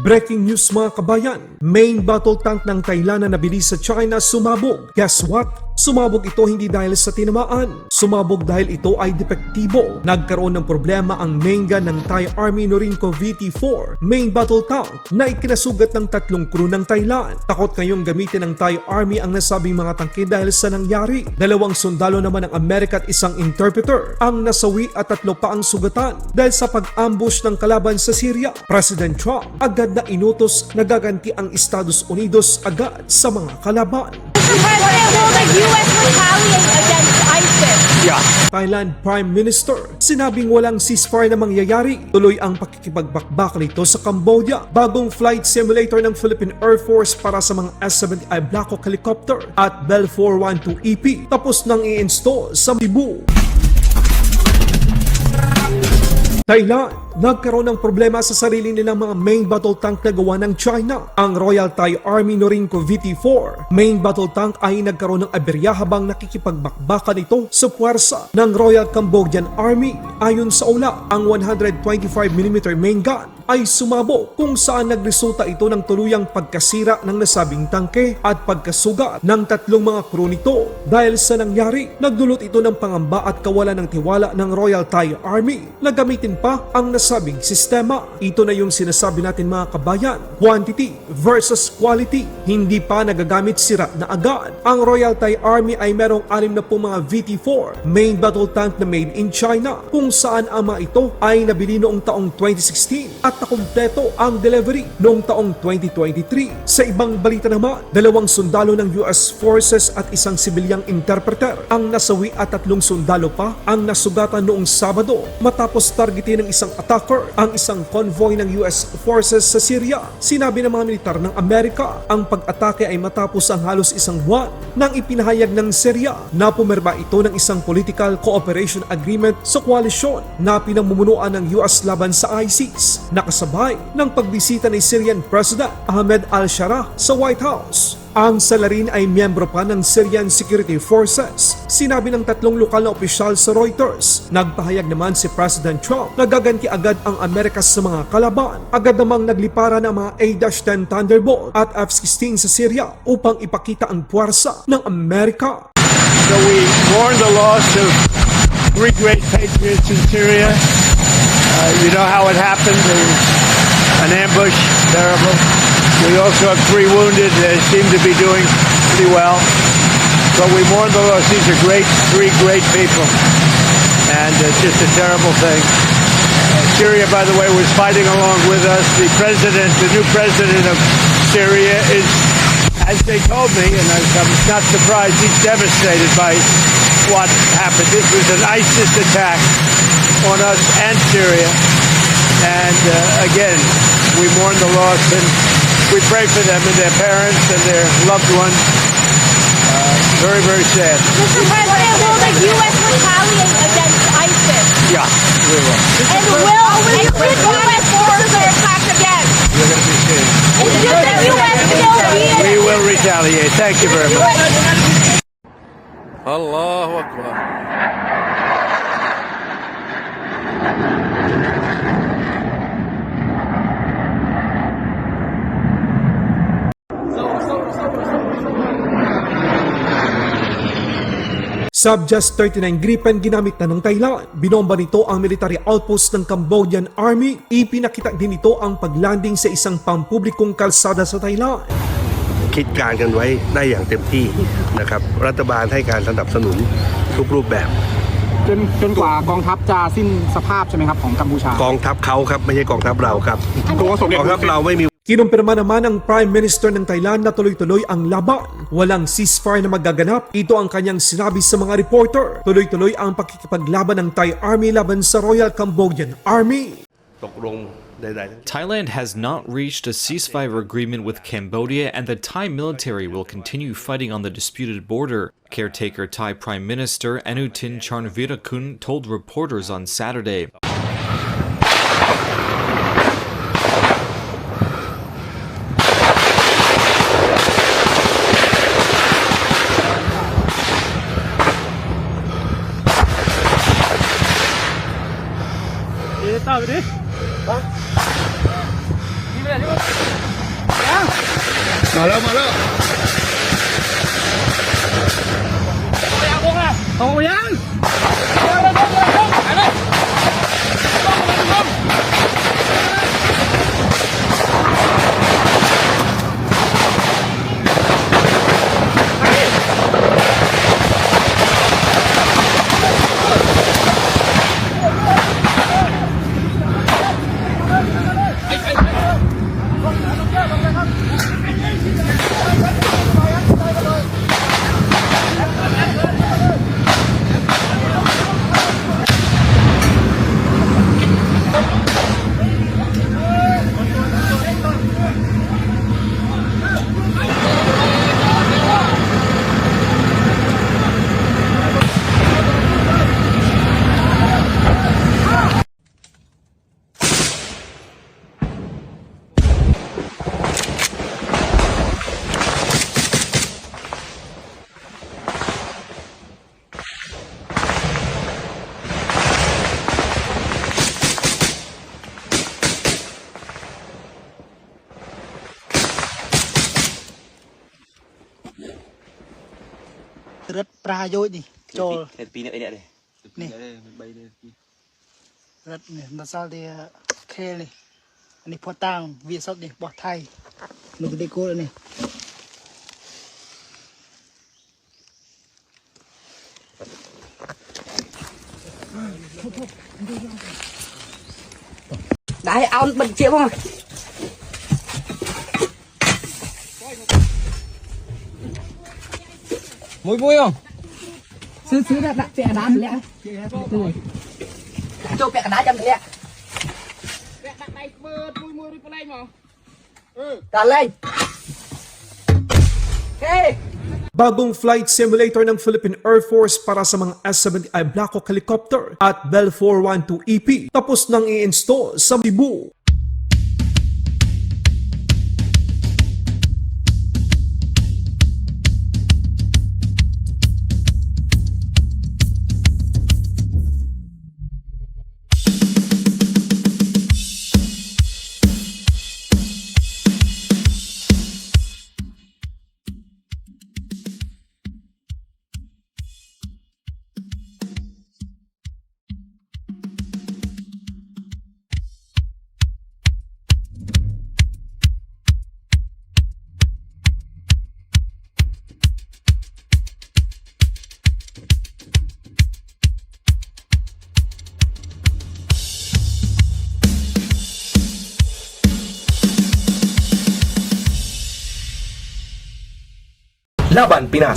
Breaking news mga kabayan, main battle tank ng Thailand na nabili sa China sumabog. Guess what? Sumabog ito hindi dahil sa tinamaan. Sumabog dahil ito ay depektibo. Nagkaroon ng problema ang main gun ng Thai Army Norinco VT-4 main battle tank na ikinasugat ng 3 crew ng Thailand. Takot kayong gamitin ng Thai Army ang nasabing mga tangke dahil sa nangyari. 2 sundalo naman ng Amerika at 1 interpreter ang nasawi at 3 pa ang sugatan dahil sa pag-ambush ng kalaban sa Syria. President Trump agad na inutos na gaganti ang Estados Unidos agad sa mga kalaban. Mr. President, will the U.S. retaliate against ISIS? Thailand Prime Minister, sinabing walang ceasefire na mangyayari. Tuloy ang pakikipagbakbak nito sa Cambodia. Bagong flight simulator ng Philippine Air Force para sa mga S-70i Black Hawk helicopter at Bell 412EP tapos nang i-install sa Cebu. Thailand, nagkaroon ng problema sa sarili nilang mga main battle tank na gawa ng China. Ang Royal Thai Army Norinco VT-4 main battle tank ay nagkaroon ng aberya habang nakikipagbakbakan ito sa puwersa ng Royal Cambodian Army. Ayon sa ula, ang 125mm main gun ay sumabog kung saan nagresulta ito ng tuluyang pagkasira ng nasabing tangke at pagkasugat ng 3 mga crew nito. Dahil sa nangyari, nagdulot ito ng pangamba at kawalan ng tiwala ng Royal Thai Army na gamitin pa ang nasabing sistema. Ito na yung sinasabi natin mga kabayan, quantity versus quality. Hindi pa nagagamit, sira na agad. Ang Royal Thai Army ay merong 60 mga VT-4 main battle tank na made in China kung saan ang mga ito ay nabili noong taong 2016 at nakumpleto ang delivery noong taong 2023. Sa ibang balita naman, 2 sundalo ng US Forces at 1 sibilyang interpreter ang nasawi at 3 sundalo pa ang nasugatan noong Sabado matapos targetin ng isang attacker ang isang convoy ng US Forces sa Syria. Sinabi ng mga militar ng Amerika, ang pag-atake ay matapos ang halos 1 buwan nang ipinahayag ng Syria na pumirma ito ng isang political cooperation agreement sa koalisyon na pinamumunuan ng US laban sa ISIS. Nakasabay ng pagbisita ni Syrian President Ahmed al-Shara sa White House. Ang salarin ay miyembro pa ng Syrian Security Forces. Sinabi ng 3 lokal na opisyal sa Reuters. Nagpahayag naman si President Trump na gaganti agad ang Amerika sa mga kalaban. Agad namang naglipara ng mga A-10 Thunderbolt at F-16 sa Syria upang ipakita ang puwersa ng Amerika. So we mourn the loss of 3 great patriots in Syria. You know how it happened. There was an ambush, terrible. We also have 3 wounded. They seem to be doing pretty well. But we mourn the loss. These are 3 great people. And it's just a terrible thing. Syria, by the way, was fighting along with us. The new president of Syria is, as they told me, and I'm not surprised, he's devastated by what happened. This was an ISIS attack on us and Syria. And again, we mourn the loss and we pray for them and their parents and their loved ones. Very, very sad. Mr. President, will the U.S. retaliate against ISIS? Yeah, we will. And will the U.S. forces attack again? You're going to be seeing. And should the U.S. still be in? We will retaliate. Thank you very much. Allahu Akbar. Sub-Just 39 Gripen ginamit na ng Thailand. Binomba nito ang military outpost ng Cambodian Army. Ipinakita din ito ang paglanding sa isang pampublikong kalsada sa Thailand. คิดการกันไว้ได้อย่างเต็มที่นะครับรัฐบาลให้การสนับสนุนทุกรูปแบบ จนกว่ากองทัพจะสิ้นสภาพใช่ไหมครับของกัมพูชาก องทัพเขาครับไม่ใช่กองทัพเราครับ ตัวสมเด็จ กองทัพเราไม่มี Kinumpirma naman ng Prime Minister ng Thailand na tuloy-tuloy ang laban. Walang ceasefire na magaganap. Ito ang kanyang sinabi sa mga reporter. Tuloy-tuloy ang pakikipaglaban ng Thai Army laban sa Royal Cambodian Army. ตกลงใดๆ Thailand has not reached a ceasefire agreement with Cambodia, and the Thai military will continue fighting on the disputed border, caretaker Thai Prime Minister Anutin Charnvirakul told reporters on Saturday. Hả? Đi về đi. រឹតប្រាយោជនេះចូល Hết pin nữa đây này. នេះរឹតនេះដល់សល់តែខេលនេះនេះផតាំងវាសុតនេះបោះថៃនោះទៅគោលនេះ Đấy, ông bình chịu không? Vui vui không? Xứ đặt pẹ đá lẹ. Cho pẹ đá chăm lẹ. Đặt lên. Hey. Bagong flight simulator ng Philippine Air Force para sa mga S-70i Black Hawk helicopter at Bell 412EP tapos nang i-install sa Cebu. Laban Pinas.